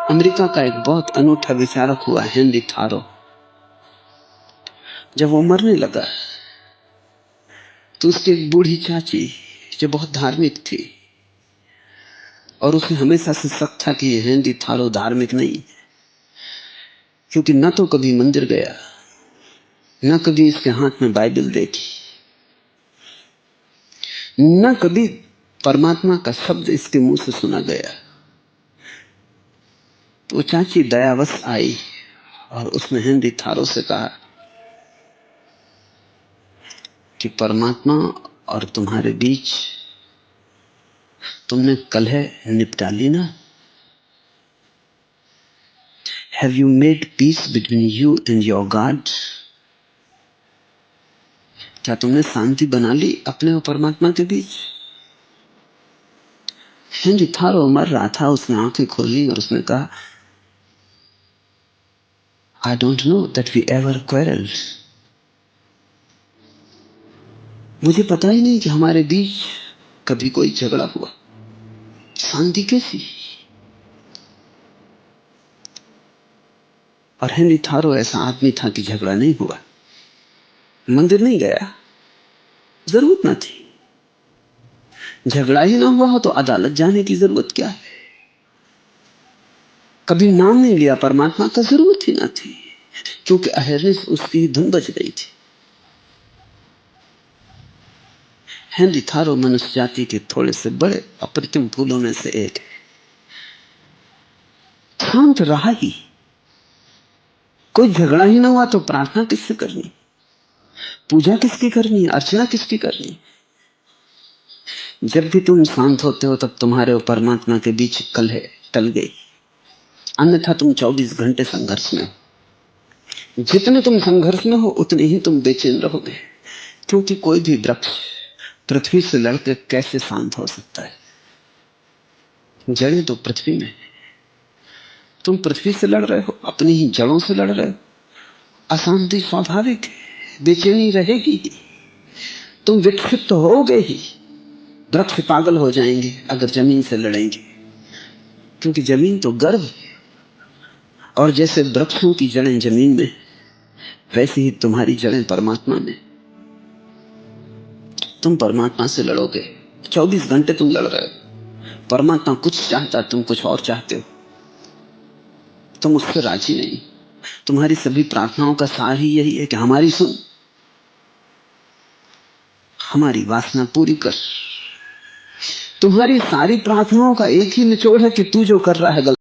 America का एक बहुत अनूठा विचारक हुआ हेनरी थारो। जब वो मरने लगा तो उसकी एक बूढ़ी चाची जो बहुत धार्मिक थी, और उसे हमेशा से शक था कि हेनरी थारो धार्मिक नहीं, क्योंकि न तो कभी मंदिर गया, न कभी इसके हाथ में बाइबल देखी, न कभी परमात्मा का शब्द इसके मुंह से सुना गया। तो चाची दयावश आई और उसने हेनरी थारो से कहा कि परमात्मा और तुम्हारे बीच तुमने कलह निपटा ली ना? Have you made peace between you and your God? क्या तुमने शांति बना ली अपने और परमात्मा के बीच? हेनरी थारो मर रहा था, उसने आंखें खोली और उसने कहा, I don't know that we ever quarrel. मुझे पता ही नहीं कि हमारे बीच कभी कोई झगड़ा हुआ। शांति कैसी? और हेनरी थारो ऐसा आदमी था कि झगड़ा नहीं हुआ। मंदिर नहीं गया, जरूरत ना थी। झगड़ा ही ना हुआ हो तो अदालत जाने की जरूरत क्या है? कभी नाम नहीं लिया परमात्मा का, जरूरत ही ना थी, क्योंकि अहरनिश उसकी धुन बज रही थी। हेनरी थारो मनुष्य जाति के थोड़े से बड़े अप्रतिम फूलों में से एक है। शांत रहा ही, कोई झगड़ा ही ना हुआ तो प्रार्थना किससे करनी, पूजा किसकी करनी, अर्चना किसकी करनी? जब भी तुम शांत होते हो तब तुम्हारे और परमात्मा के बीच कलह टल गई, अन्यथा तुम 24 घंटे संघर्ष में हो। जितने तुम संघर्ष में हो उतने ही तुम बेचैन रहोगे, क्योंकि कोई भी वृक्ष पृथ्वी से लड़कर कैसे शांत हो सकता है? जड़ें तो पृथ्वी में, तुम पृथ्वी से लड़ रहे हो, अपनी ही जड़ों से लड़ रहे हो। अशांति स्वाभाविक है, बेचैनी रहेगी ही, तुम विक्षिप्त तो होगे ही। वृक्ष पागल हो जाएंगे अगर जमीन से लड़ेंगे, क्योंकि जमीन तो गर्भ है, और जैसे वृक्षों की जड़ें जमीन में, वैसे ही तुम्हारी जड़ें परमात्मा में। तुम परमात्मा से लड़ोगे, 24 घंटे तुम लड़ रहे हो। परमात्मा कुछ चाहता, तुम कुछ और चाहते हो, तुम उससे राजी नहीं। तुम्हारी सभी प्रार्थनाओं का सार ही यही है कि हमारी सुन, हमारी वासना पूरी कर। तुम्हारी सारी प्रार्थनाओं का एक ही निचोड़ है कि तू जो कर रहा है गलत।